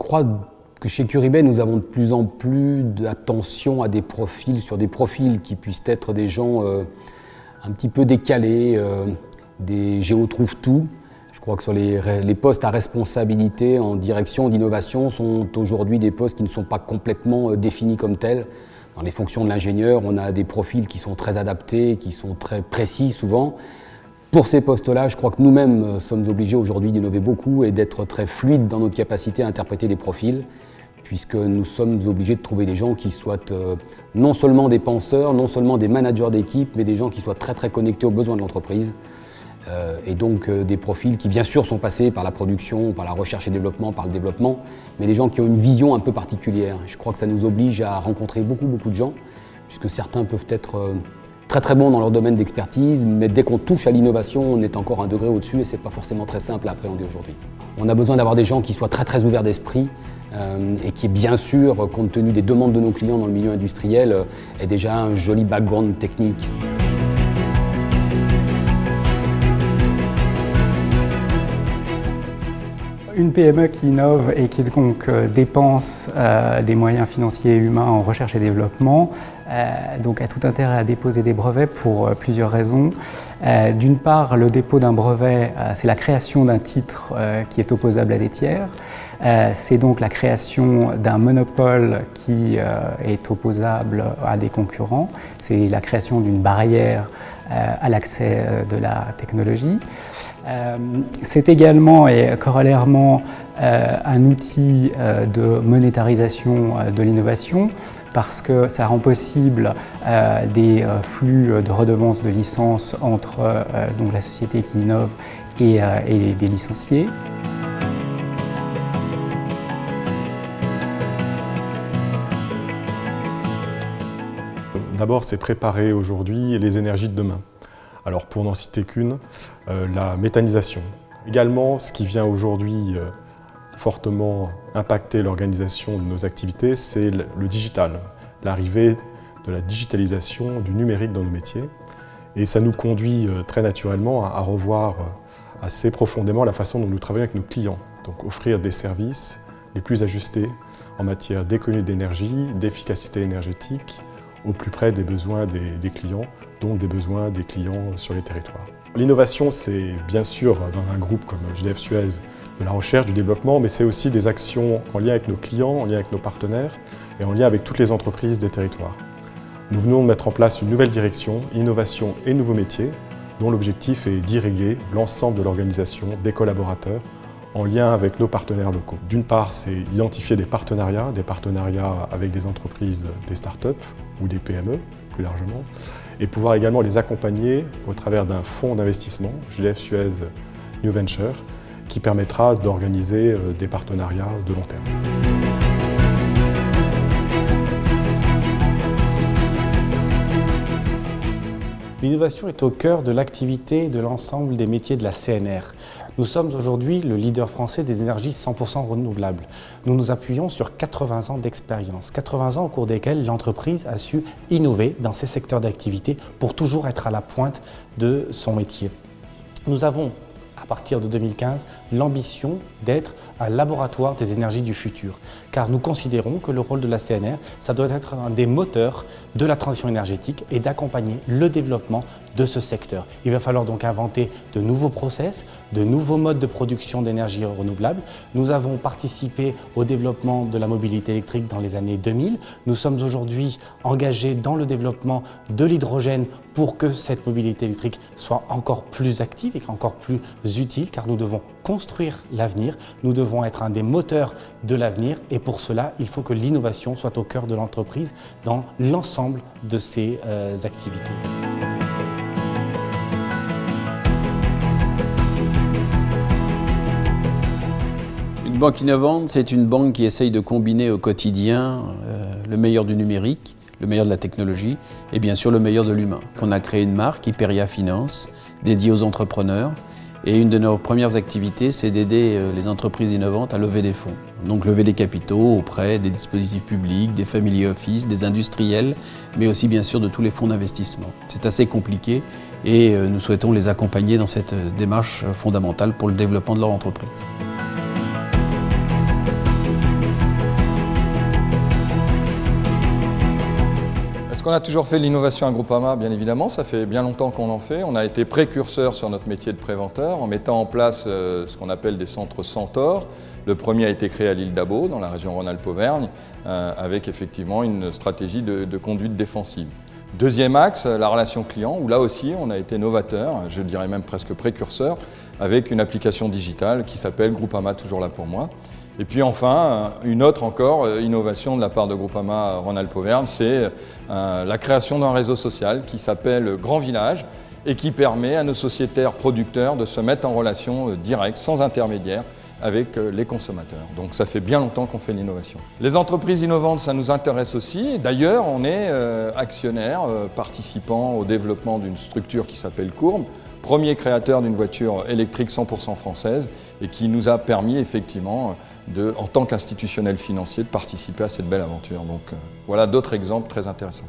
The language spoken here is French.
crois que chez Curibay, nous avons de plus en plus d'attention à des profils, sur des profils qui puissent être des gens un petit peu décalés, des géotrouve-tout. Je crois que sur les postes à responsabilité en direction d'innovation sont aujourd'hui des postes qui ne sont pas complètement définis comme tels. Dans les fonctions de l'ingénieur, on a des profils qui sont très adaptés, qui sont très précis souvent. Pour ces postes-là, je crois que nous-mêmes sommes obligés aujourd'hui d'innover beaucoup et d'être très fluides dans notre capacité à interpréter des profils, puisque nous sommes obligés de trouver des gens qui soient non seulement des penseurs, non seulement des managers d'équipe, mais des gens qui soient très très connectés aux besoins de l'entreprise. Et donc des profils qui bien sûr sont passés par la production, par la recherche et développement, par le développement, mais des gens qui ont une vision un peu particulière. Je crois que ça nous oblige à rencontrer beaucoup de gens, puisque certains peuvent être très très bons dans leur domaine d'expertise, mais dès qu'on touche à l'innovation, on est encore un degré au-dessus et c'est pas forcément très simple à appréhender aujourd'hui. On a besoin d'avoir des gens qui soient très très ouverts d'esprit et qui, bien sûr, compte tenu des demandes de nos clients dans le milieu industriel, aient déjà un joli background technique. Une PME qui innove et qui donc dépense des moyens financiers et humains en recherche et développement donc a tout intérêt à déposer des brevets pour plusieurs raisons. D'une part, le dépôt d'un brevet, c'est la création d'un titre qui est opposable à des tiers. C'est donc la création d'un monopole qui est opposable à des concurrents. C'est la création d'une barrière à l'accès de la technologie. C'est également et corollairement un outil de monétarisation de l'innovation parce que ça rend possible des flux de redevances de licence entre donc la société qui innove et des licenciés. D'abord, c'est préparer aujourd'hui les énergies de demain. Alors pour n'en citer qu'une, la méthanisation. Également, ce qui vient aujourd'hui fortement impacter l'organisation de nos activités, c'est le digital, l'arrivée de la digitalisation, du numérique dans nos métiers. Et ça nous conduit très naturellement à revoir assez profondément la façon dont nous travaillons avec nos clients. Donc offrir des services les plus ajustés en matière d'économie d'énergie, d'efficacité énergétique, au plus près des besoins des clients, donc des besoins des clients sur les territoires. L'innovation, c'est bien sûr, dans un groupe comme GDF Suez, de la recherche, du développement, mais c'est aussi des actions en lien avec nos clients, en lien avec nos partenaires et en lien avec toutes les entreprises des territoires. Nous venons de mettre en place une nouvelle direction, innovation et nouveaux métiers, dont l'objectif est d'irriguer l'ensemble de l'organisation, des collaborateurs, en lien avec nos partenaires locaux. D'une part, c'est identifier des partenariats avec des entreprises, des startups ou des PME, plus largement, et pouvoir également les accompagner au travers d'un fonds d'investissement, GDF Suez New Venture, qui permettra d'organiser des partenariats de long terme. L'innovation est au cœur de l'activité de l'ensemble des métiers de la CNR. Nous sommes aujourd'hui le leader français des énergies 100% renouvelables. Nous nous appuyons sur 80 ans d'expérience, 80 ans au cours desquels l'entreprise a su innover dans ses secteurs d'activité pour toujours être à la pointe de son métier. Nous avons, à partir de 2015, l'ambition d'être un laboratoire des énergies du futur. Car nous considérons que le rôle de la CNR, ça doit être un des moteurs de la transition énergétique et d'accompagner le développement de ce secteur. Il va falloir donc inventer de nouveaux process, de nouveaux modes de production d'énergie renouvelable. Nous avons participé au développement de la mobilité électrique dans les années 2000. Nous sommes aujourd'hui engagés dans le développement de l'hydrogène pour que cette mobilité électrique soit encore plus active et encore plus utile, car nous devons construire l'avenir, nous devons être un des moteurs de l'avenir et pour cela, il faut que l'innovation soit au cœur de l'entreprise dans l'ensemble de ses activités. Une banque innovante, c'est une banque qui essaye de combiner au quotidien le meilleur du numérique, le meilleur de la technologie et bien sûr le meilleur de l'humain. On a créé une marque, Hyperia Finance, dédiée aux entrepreneurs. Et une de nos premières activités, c'est d'aider les entreprises innovantes à lever des fonds. Donc lever des capitaux auprès des dispositifs publics, des family office, des industriels, mais aussi bien sûr de tous les fonds d'investissement. C'est assez compliqué et nous souhaitons les accompagner dans cette démarche fondamentale pour le développement de leur entreprise. Est-ce qu'on a toujours fait de l'innovation à Groupama? Bien évidemment, ça fait bien longtemps qu'on en fait. On a été précurseur sur notre métier de préventeur en mettant en place ce qu'on appelle des centres Centaure. Le premier a été créé à l'île d'Abo, dans la région Rhône-Alpes-Auvergne, avec effectivement une stratégie de conduite défensive. Deuxième axe, la relation client, où là aussi on a été novateur, je dirais même presque précurseur, avec une application digitale qui s'appelle Groupama Toujours Là Pour Moi. Et puis enfin, une autre encore innovation de la part de Groupama Rhône-Alpes-Auvergne, c'est la création d'un réseau social qui s'appelle Grand Village et qui permet à nos sociétaires producteurs de se mettre en relation directe, sans intermédiaire, avec les consommateurs. Donc ça fait bien longtemps qu'on fait de l'innovation. Les entreprises innovantes, ça nous intéresse aussi. D'ailleurs, on est actionnaire, participant au développement d'une structure qui s'appelle Courbe, premier créateur d'une voiture électrique 100% française et qui nous a permis effectivement, en tant qu'institutionnel financier, de participer à cette belle aventure. Donc voilà d'autres exemples très intéressants.